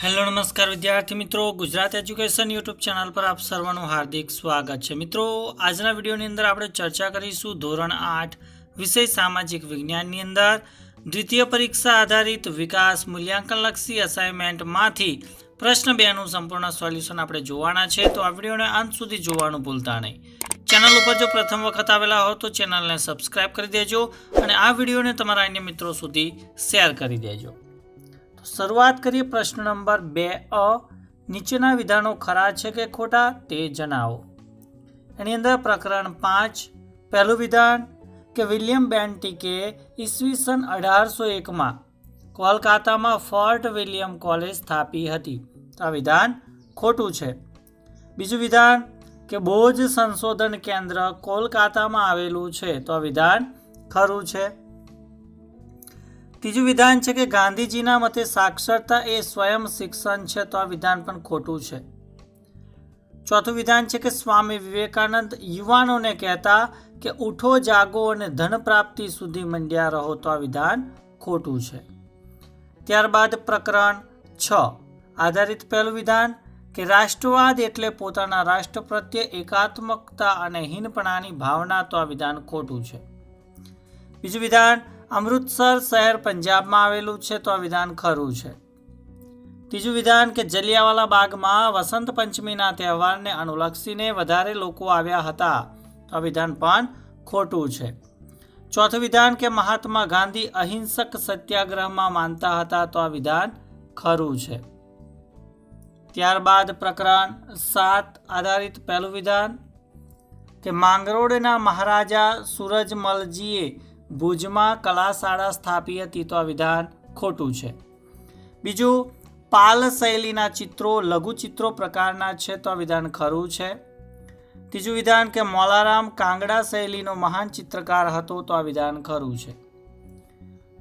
Hello નમસ્કાર વિદ્યાર્થી મિત્રો, ગુજરાત એજ્યુકેશન યુટ્યુબ ચેનલ પર આપ સર્વનું હાર્દિક સ્વાગત છે। મિત્રો, આજના વિડીયોની અંદર આપણે ચર્ચા કરીશું ધોરણ 8 વિષય સામાજિક વિજ્ઞાનની અંદર દ્વિતીય પરીક્ષા આધારિત વિકાસ મૂલ્યાંકનલક્ષી અસાઇનમેન્ટમાંથી પ્રશ્ન 2નું સંપૂર્ણ સોલ્યુશન આપણે જોવાના છે। તો આ વિડીયોને અંત સુધી જોવાનું ભૂલતા નહીં। ચેનલ ઉપર જો પ્રથમ વખત આવેલા હો તો ચેનલને સબસ્ક્રાઇબ કરી દેજો અને આ વિડીયોને તમારા અન્ય મિત્રો સુધી શેર કરી દેજો। શરૂઆત કરીએ પ્રશ્ન નંબર 2 નીચેના વિધાનો ખરા છે કે ખોટા તે જણાવો। એની અંદર પ્રકરણ 5 પહેલું વિધાન કે વિલિયમ બેન્ટિકે ઈસવીસન 1801 માં કોલકાતામાં ફોર્ટ વિલિયમ કોલેજ સ્થાપી હતી, તો આ વિધાન ખોટું છે। બીજું વિધાન કે બોઝ સંશોધન કેન્દ્ર કોલકાતામાં આવેલું છે, તો આ વિધાન ખરું છે। ત્રીજું વિધાન છે કે ગાંધીજીના મતે સાક્ષરતા એ સ્વયં શિક્ષણ છે, તો આ વિધાન પણ ખોટું છે। ચોથું વિધાન છે કે સ્વામી વિવેકાનંદ યુવાનોને કહેતા કે ઉઠો જાગો અને ધન પ્રાપ્તિ સુધી મંડ્યા રહો, તો આ વિધાન ખોટું છે। ત્યારબાદ પ્રકરણ 6 આધારિત પહેલું વિધાન કે રાષ્ટ્રવાદ એટલે પોતાના રાષ્ટ્ર પ્રત્યે એકાત્મકતા અને હીનપણાની ભાવના, તો આ વિધાન ખોટું છે। બીજું વિધાન અમૃતસર શહેર પંજાબમાં આવેલું છે, તો આ વિધાન ખરું છે। ત્રીજું વિધાન કે જલિયાવાલા બાગમાં વસંત પંચમીના તહેવારને અનુલક્ષીને વધારે લોકો આવ્યા હતા, તો આ વિધાન પણ ખોટું છે। ચોથું વિધાન કે મહાત્મા ગાંધી અહિંસક સત્યાગ્રહમાં માનતા હતા, તો આ વિધાન ખરું છે। ત્યારબાદ પ્રકરણ 7 આધારિત પહેલું વિધાન કે માંગરોળના મહારાજા સૂરજમલજીએ ભુજમાં કલાશાળા સ્થાપી હતી, તો આ વિધાન ખોટું છે। બીજું પાલ શૈલીના ચિત્રો લઘુચિત્રો પ્રકારના છે, તો આ વિધાન ખરું છે। ત્રીજું વિધાન કે મોલારામ કાંગડા શૈલીનો મહાન ચિત્રકાર હતો, તો આ વિધાન ખરું છે।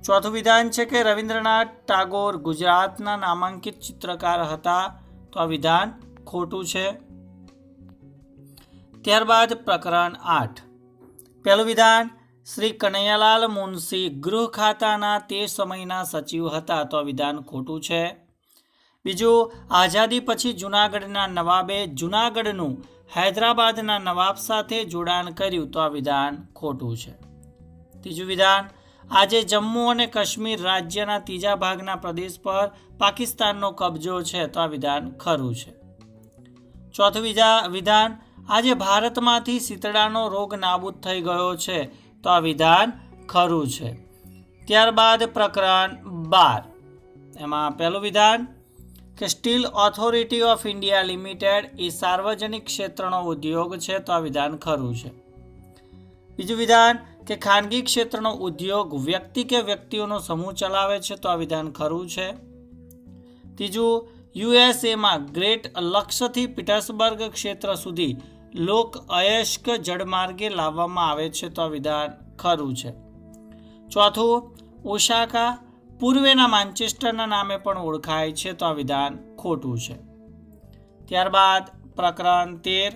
ચોથું વિધાન છે કે રવિન્દ્રનાથ ટાગોર ગુજરાતના નામાંકિત ચિત્રકાર હતા, તો આ વિધાન ખોટું છે। ત્યારબાદ પ્રકરણ 8 પહેલું વિધાન શ્રી કનૈયાલાલ મુનશી ગૃહ ખાતાના તે સમયના સચિવ હતા, તો આ વિધાન ખોટું છે। બીજું આઝાદી પછી જૂનાગઢના નવાબે જૂનાગઢનું હૈદરાબાદના નવાબ સાથે જોડાણ કર્યું, તો આ વિધાન ખોટું છે। ત્રીજું વિધાન આજે જમ્મુ અને કાશ્મીર રાજ્યના ત્રીજા ભાગના પ્રદેશ પર પાકિસ્તાનનો કબજો છે, તો આ વિધાન ખરું છે। ચોથું વિધાન આજે ભારતમાંથી શીતળાનો રોગ નાબૂદ થઈ ગયો છે, તો આ વિધાન ખરું છે। ત્યારબાદ પ્રકરણ 12 એમાં પહેલું વિધાન કે steel authority of India limited એ સાર્વજનિક ક્ષેત્રનો ઉદ્યોગ છે, તો આ વિધાન ખરું છે। બીજું વિધાન કે ખાનગી ક્ષેત્રનો ઉદ્યોગ વ્યક્તિ કે વ્યક્તિઓનો સમૂહ ચલાવે છે, તો આ વિધાન ખરું છે। ત્રીજું યુએસએમાં ગ્રેટ લક્ષ્યથી પીટર્સબર્ગ ક્ષેત્ર સુધી લોક અયસ્ક જળમાર્ગે લાવવામાં આવે છે, તો આ વિધાન ખરું છે। ચોથું ઓસાકા પૂર્વેના માન્ચેસ્ટરના નામે પણ ઓળખાય છે, તો આ વિધાન ખોટું છે। ત્યારબાદ પ્રકરણ 13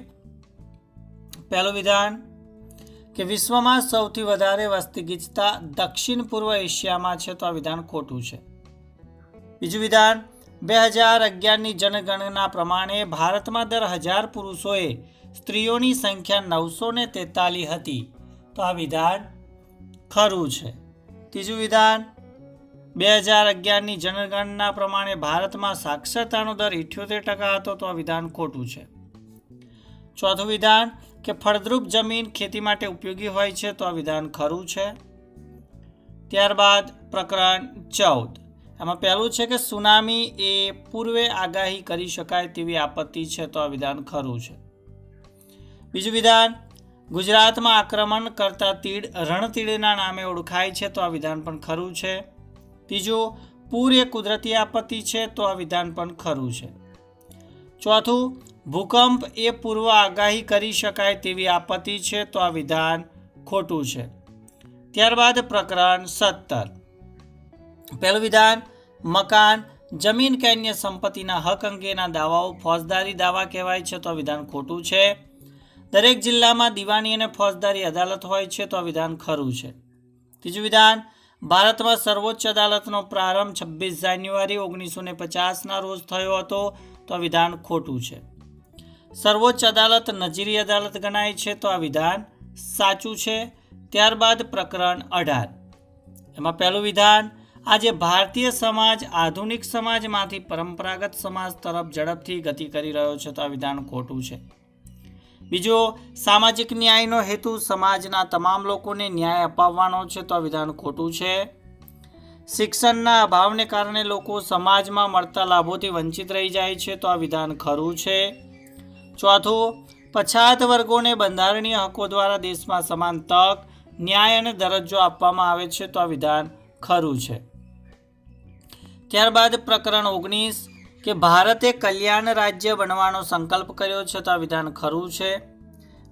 પહેલું વિધાન કે વિશ્વમાં સૌથી વધારે વસ્તી ગીચતા દક્ષિણ પૂર્વ એશિયામાં છે, તો આ વિધાન ખોટું છે। બીજું વિધાન 2011ની જનગણના પ્રમાણે ભારતમાં દર 1000 પુરુષોએ સ્ત્રીઓની સંખ્યા 943 હતી, તો આ વિધાન ખરું છે। ત્રીજું વિધાન 2011ની જનગણના પ્રમાણે ભારતમાં સાક્ષરતાનો દર 78% હતો, તો આ વિધાન ખોટું છે। ચોથું વિધાન કે ફળદ્રુપ જમીન ખેતી માટે ઉપયોગી હોય છે, તો આ વિધાન ખરું છે। ત્યારબાદ પ્રકરણ 14 એમાં પહેલું છે કે સુનામી એ પૂર્વે આગાહી કરી શકાય તેવી આપત્તિ છે, તો આ વિધાન ખરું છે। બીજું વિધાન ગુજરાતમાં આક્રમણ કરતા તીડ રણતીડના નામે ઓળખાય છે, તો આ વિધાન પણ ખરું છે। ત્રીજું પૂર એ કુદરતી આપત્તિ છે, તો આ વિધાન પણ ખરું છે। ચોથું ભૂકંપ એ પૂર્વ આગાહી કરી શકાય તેવી આપત્તિ છે, તો આ વિધાન ખોટું છે। ત્યારબાદ પ્રકરણ 17 પહેલું વિધાન મકાન જમીન કે અન્ય સંપત્તિના હક અંગેના દાવાઓ ફોજદારી દાવા કહેવાય છે, તો આ વિધાન ખોટું છે। દરેક જિલ્લામાં દીવાની અને ફોજદારી અદાલત હોય છે, તો આ વિધાન ખરું છે। ત્રીજું વિધાન ભારતમાં સર્વોચ્ચ અદાલતનો પ્રારંભ 26 જાન્યુઆરી 1950ના રોજ થયો હતો, તો આ વિધાન ખોટું છે. સર્વોચ્ચ અદાલત નજીરી અદાલત ગણાય છે, તો આ વિધાન સાચું છે. ત્યારબાદ પ્રકરણ 18. એમાં પહેલું વિધાન, આજે ભારતીય સમાજ આધુનિક સમાજમાંથી પરંપરાગત સમાજ તરફ ઝડપથી ગતિ કરી રહ્યો છે, તો આ વિધાન ખોટું છે. બીજો, સામાજિક ન્યાયનો હેતુ સમાજના તમામ લોકોને ન્યાય અપાવવાનો છે, તો આ વિધાન ખોટું છે. શિક્ષણના અભાવને કારણે લોકો સમાજમાં મળતા લાભોથી વંચિત રહી જાય છે, તો આ વિધાન ખરું છે. ચોથું, પછાત વર્ગોને બંધારણીય હકો દ્વારા દેશમાં સમાન તક, ન્યાય અને દરજ્જો આપવામાં આવે છે, તો આ વિધાન ખરું છે. ત્યારબાદ પ્રકરણ 19 કે ભારતે કલ્યાણ રાજ્ય બનવાનો સંકલ્પ કર્યો છે, તો આ વિધાન ખરું છે.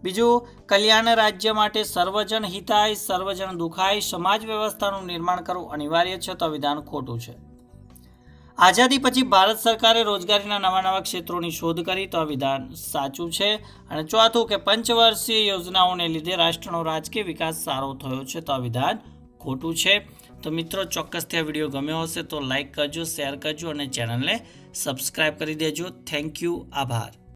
બીજું, કલ્યાણ રાજ્ય માટે સર્વજન હિતાય સર્વજન દુખાય સમાજ વ્યવસ્થાનું નિર્માણ કરવું અનિવાર્ય છે, તો આ વિધાન ખોટું છે. આઝાદી પછી ભારત સરકારે રોજગારીના નવા ક્ષેત્રોની શોધ કરી, તો આ વિધાન સાચું છે. અને ચોથું કે પંચવર્ષીય યોજનાઓને લીધે રાષ્ટ્રનો રાજકીય વિકાસ સારો થયો છે, તો આ વિધાન ખોટું છે. તો મિત્રો, ચોક્કસથી આ વિડીયો ગમ્યો હશે તો લાઇક કરજો, શેર કરજો અને ચેનલને સબસ્ક્રાઈબ કરી દેજો. Thank you. આભાર.